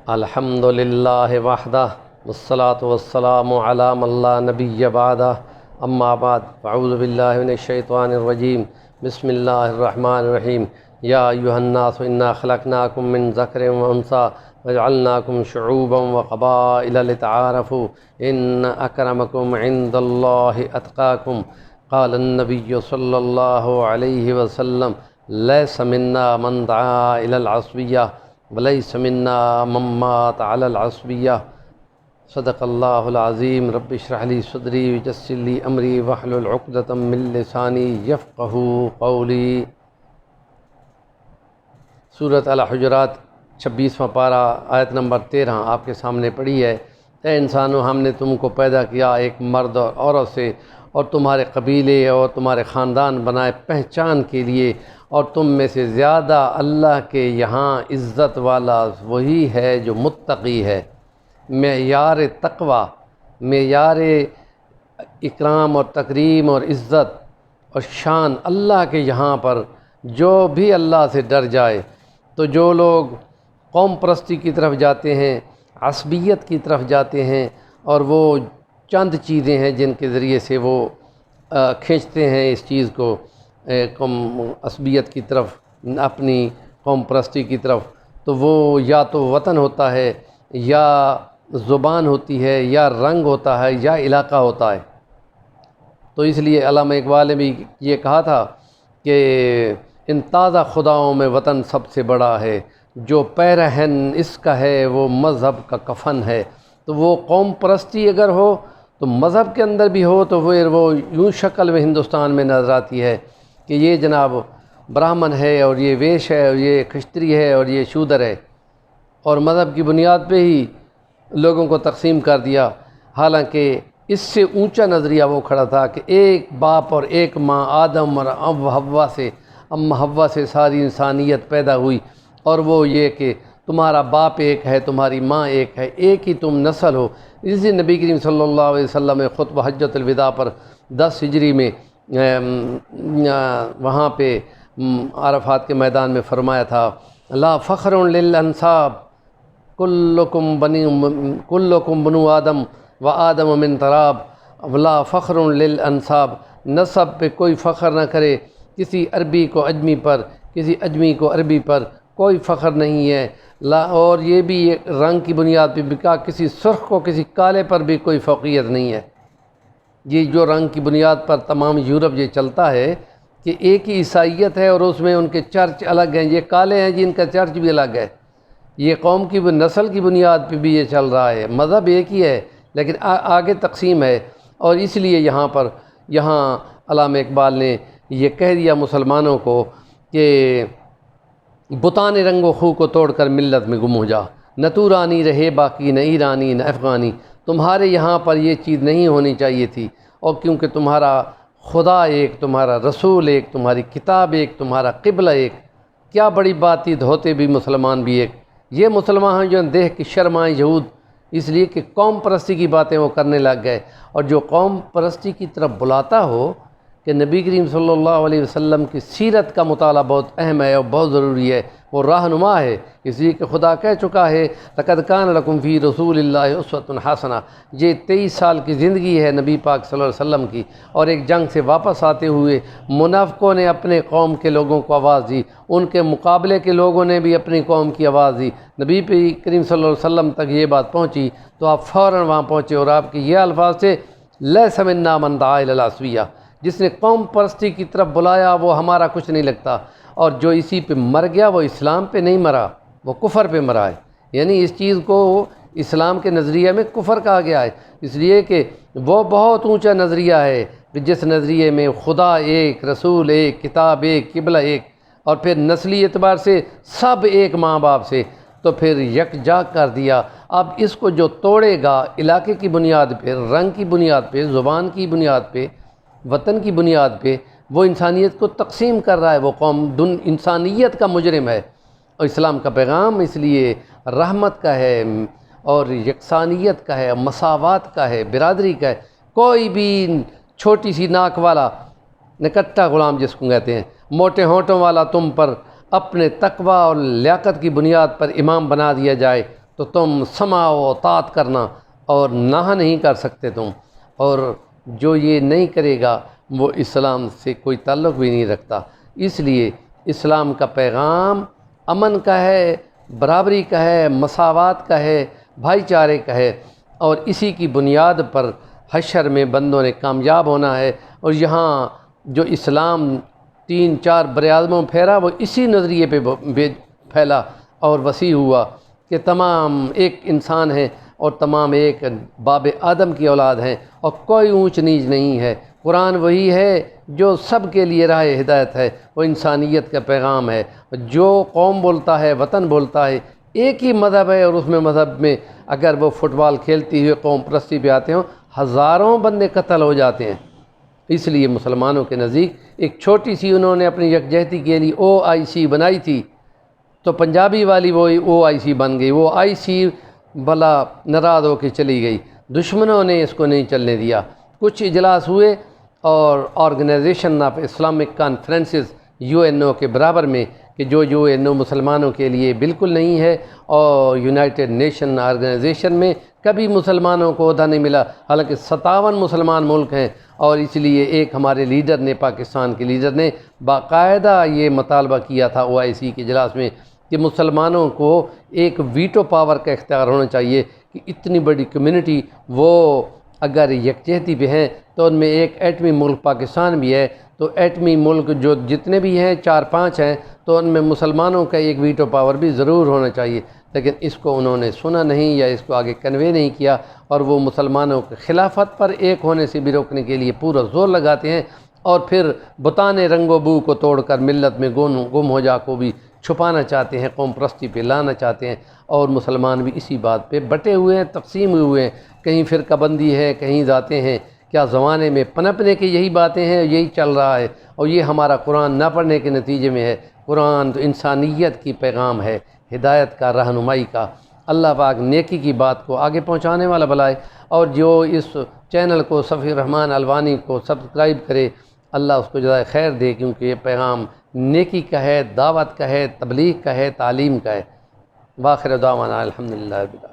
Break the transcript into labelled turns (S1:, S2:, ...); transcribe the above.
S1: الحمد للہ وحدہ والصلاة والسلام علی من لا نبی بعدہ اما بعد اعوذ باللہ من الشیطان الرجیم بسم اللہ الرحمن الرحیم یا ایہا الناس انا خلقناکم من ذکر و انثی وجعلناکم شعوبا وقبائل لتعارفوا ان اکرمکم عند اللہ اتقاکم قال النبی صلی اللہ علیہ وسلم لیس منا من دعا الی العصبیہ ولیس منا من مات علی العصبیہ صدق اللہ العظیم رب اشرح لی صدری ویسر لی امری واحلل عقدۃ من لسانی یفقہوا قولی۔ سورۃ الحجرات 26واں پارہ آیت نمبر 13 آپ کے سامنے پڑھی ہے۔ اے انسانوں، ہم نے تم کو پیدا کیا ایک مرد اور عورت سے، اور تمہارے قبیلے اور تمہارے خاندان بنائے پہچان کے لیے، اور تم میں سے زیادہ اللہ کے یہاں عزت والا وہی ہے جو متقی ہے۔ معیار تقوی، معیار اکرام اور تکریم اور عزت اور شان اللہ کے یہاں پر جو بھی اللہ سے ڈر جائے، تو جو لوگ قوم پرستی کی طرف جاتے ہیں، عصبیت کی طرف جاتے ہیں، اور وہ چند چیزیں ہیں جن کے ذریعے سے وہ کھینچتے ہیں اس چیز کو قوم عصبیت کی طرف، اپنی قوم پرستی کی طرف، تو وہ یا تو وطن ہوتا ہے، یا زبان ہوتی ہے، یا رنگ ہوتا ہے، یا علاقہ ہوتا ہے۔ تو اس لیے علامہ اقبال نے بھی یہ کہا تھا کہ ان تازہ خداؤں میں وطن سب سے بڑا ہے، جو پیرہن اس کا ہے وہ مذہب کا کفن ہے۔ تو وہ قوم پرستی اگر ہو تو مذہب کے اندر بھی ہو، تو وہ یوں شکل میں ہندوستان میں نظر آتی ہے کہ یہ جناب براہمن ہے، اور یہ ویش ہے، اور یہ کھشتری ہے، اور یہ شودر ہے، اور مذہب کی بنیاد پہ ہی لوگوں کو تقسیم کر دیا۔ حالانکہ اس سے اونچا نظریہ وہ کھڑا تھا کہ ایک باپ اور ایک ماں، آدم اور حوا سے، حوا سے ساری انسانیت پیدا ہوئی، اور وہ یہ کہ تمہارا باپ ایک ہے، تمہاری ماں ایک ہے، ایک ہی تم نسل ہو۔ اس لیے نبی کریم صلی اللہ علیہ وسلم نے خطبہ حجۃ الوداع پر 10 ہجری میں وہاں پہ عرفات کے میدان میں فرمایا تھا، لا فخر للانساب کلکم بنو آدم و آدم من تراب، لا فخر للانساب، نسب پہ کوئی فخر نہ کرے، کسی عربی کو اجمی پر، کسی اجمی کو عربی پر کوئی فخر نہیں ہے، اور یہ بھی رنگ کی بنیاد پہ بھی کہا، کسی سرخ کو کسی کالے پر بھی کوئی فوقیت نہیں ہے۔ یہ جو رنگ کی بنیاد پر تمام یورپ یہ چلتا ہے کہ ایک ہی عیسائیت ہے، اور اس میں ان کے چرچ الگ ہیں، یہ کالے ہیں جن کا چرچ بھی الگ ہے۔ یہ قوم کی نسل کی بنیاد پہ بھی یہ چل رہا ہے، مذہب ایک ہی ہے لیکن آگے تقسیم ہے۔ اور اس لیے یہاں علامہ اقبال نے یہ کہہ دیا مسلمانوں کو کہ بتان رنگ و خو کو توڑ کر ملت میں گم ہو جا، نہ تو رانی رہے باقی، نہ ایرانی نہ افغانی۔ تمہارے یہاں پر یہ چیز نہیں ہونی چاہیے تھی، اور کیونکہ تمہارا خدا ایک، تمہارا رسول ایک، تمہاری کتاب ایک، تمہارا قبلہ ایک، کیا بڑی بات تھی، ہوتے بھی مسلمان بھی ایک۔ یہ مسلمان جو دیکھ کے شرمائے یہود، اس لیے کہ قوم پرستی کی باتیں وہ کرنے لگ گئے۔ اور جو قوم پرستی کی طرف بلاتا ہو کہ نبی کریم صلی اللہ علیہ وسلم کی سیرت کا مطالعہ بہت اہم ہے اور بہت ضروری ہے، وہ رہنما ہے، اس لیے کہ خدا کہہ چکا ہے لقد کان لکم فی رسول اللہ اسوۃ حسنہ۔ یہ 23 سال کی زندگی ہے نبی پاک صلی اللہ علیہ وسلم کی، اور ایک جنگ سے واپس آتے ہوئے منافقوں نے اپنے قوم کے لوگوں کو آواز دی، ان کے مقابلے کے لوگوں نے بھی اپنی قوم کی آواز دی، نبی کریم صلی اللہ علیہ وسلم تک یہ بات پہنچی تو آپ فوراً وہاں پہنچے، اور آپ کے یہ الفاظ تھے لیس منا من دعا الی العصبیہ، جس نے قوم پرستی کی طرف بلایا وہ ہمارا کچھ نہیں لگتا، اور جو اسی پہ مر گیا وہ اسلام پہ نہیں مرا، وہ کفر پہ مرا ہے۔ یعنی اس چیز کو اسلام کے نظریے میں کفر کہا گیا ہے، اس لیے کہ وہ بہت اونچا نظریہ ہے کہ جس نظریے میں خدا ایک، رسول ایک، کتاب ایک، قبلہ ایک، اور پھر نسلی اعتبار سے سب ایک ماں باپ سے، تو پھر یکجا کر دیا۔ اب اس کو جو توڑے گا علاقے کی بنیاد پہ، رنگ کی بنیاد پہ، زبان کی بنیاد پہ، وطن کی بنیاد پہ، وہ انسانیت کو تقسیم کر رہا ہے، وہ قوم انسانیت کا مجرم ہے۔ اور اسلام کا پیغام اس لیے رحمت کا ہے، اور یکسانیت کا ہے، مساوات کا ہے، برادری کا ہے۔ کوئی بھی چھوٹی سی ناک والا، نکٹا غلام جس کو کہتے ہیں، موٹے ہونٹوں والا تم پر اپنے تقوی اور لیاقت کی بنیاد پر امام بنا دیا جائے تو تم سمع و اطاعت کرنا اور نہ نہیں کر سکتے تم، اور جو یہ نہیں کرے گا وہ اسلام سے کوئی تعلق بھی نہیں رکھتا۔ اس لیے اسلام کا پیغام امن کا ہے، برابری کا ہے، مساوات کا ہے، بھائی چارے کا ہے، اور اسی کی بنیاد پر حشر میں بندوں نے کامیاب ہونا ہے۔ اور یہاں جو اسلام 3-4 براعظموں پھیرا وہ اسی نظریے پہ پھیلا اور وسیع ہوا کہ تمام ایک انسان ہیں اور تمام ایک باب آدم کی اولاد ہیں، اور کوئی اونچ نیچ نہیں ہے۔ قرآن وہی ہے جو سب کے لیے راہ ہدایت ہے، وہ انسانیت کا پیغام ہے۔ جو قوم بولتا ہے، وطن بولتا ہے، ایک ہی مذہب ہے، اور اس میں مذہب میں اگر وہ فٹ بال کھیلتی ہوئے قوم پرستی پہ آتے ہوں، ہزاروں بندے قتل ہو جاتے ہیں۔ اس لیے مسلمانوں کے نزدیک ایک چھوٹی سی انہوں نے اپنی یکجہتی کے لیے OIC بنائی تھی، تو پنجابی والی وہ OIC بن گئی، وہ IC بلا ناراض ہو کے چلی گئی۔ دشمنوں نے اس کو نہیں چلنے دیا۔ کچھ اجلاس ہوئے اور organization of Islamic conferences UNO کے برابر میں، کہ جو UNO مسلمانوں کے لیے بالکل نہیں ہے، اور یونائٹڈ نیشن آرگنائزیشن میں کبھی مسلمانوں کو عہدہ نہیں ملا، حالانکہ 57 مسلمان ملک ہیں۔ اور اس لیے ایک ہمارے لیڈر نے، پاکستان کے لیڈر نے باقاعدہ یہ مطالبہ کیا تھا OIC کے اجلاس میں کہ مسلمانوں کو ایک ویٹو پاور کا اختیار ہونا چاہیے، کہ اتنی بڑی کمیونٹی وہ اگر یکجہتی پہ ہیں تو ان میں ایک ایٹمی ملک پاکستان بھی ہے، تو ایٹمی ملک جو جتنے بھی ہیں 4-5 ہیں، تو ان میں مسلمانوں کا ایک ویٹو پاور بھی ضرور ہونا چاہیے۔ لیکن اس کو انہوں نے سنا نہیں یا اس کو آگے کنوے نہیں کیا، اور وہ مسلمانوں کے خلافت پر ایک ہونے سے بھی روکنے کے لیے پورا زور لگاتے ہیں، اور پھر بتانے رنگ و بو کو توڑ کر ملت میں گم ہو جا کو بھی چھپانا چاہتے ہیں، قوم پرستی پہ لانا چاہتے ہیں۔ اور مسلمان بھی اسی بات پہ بٹے ہوئے ہیں، تقسیم ہوئے ہیں، کہیں فرقہ بندی ہے، کہیں ذاتیں ہیں۔ کیا زمانے میں پنپنے کی یہی باتیں ہیں، یہی چل رہا ہے، اور یہ ہمارا قرآن نہ پڑھنے کے نتیجے میں ہے۔ قرآن تو انسانیت کی پیغام ہے، ہدایت کا، رہنمائی کا۔ اللہ پاک نیکی کی بات کو آگے پہنچانے والا بلائے، اور جو اس چینل کو صفی الرحمن الوانی کو سبسکرائب کرے، اللہ اس کو جزائے خیر دے، کیونکہ یہ پیغام نیکی کا ہے، دعوت کا ہے، تبلیغ کا ہے، تعلیم کا ہے۔ وآخر دعوانا الحمدللہ رب العالمین۔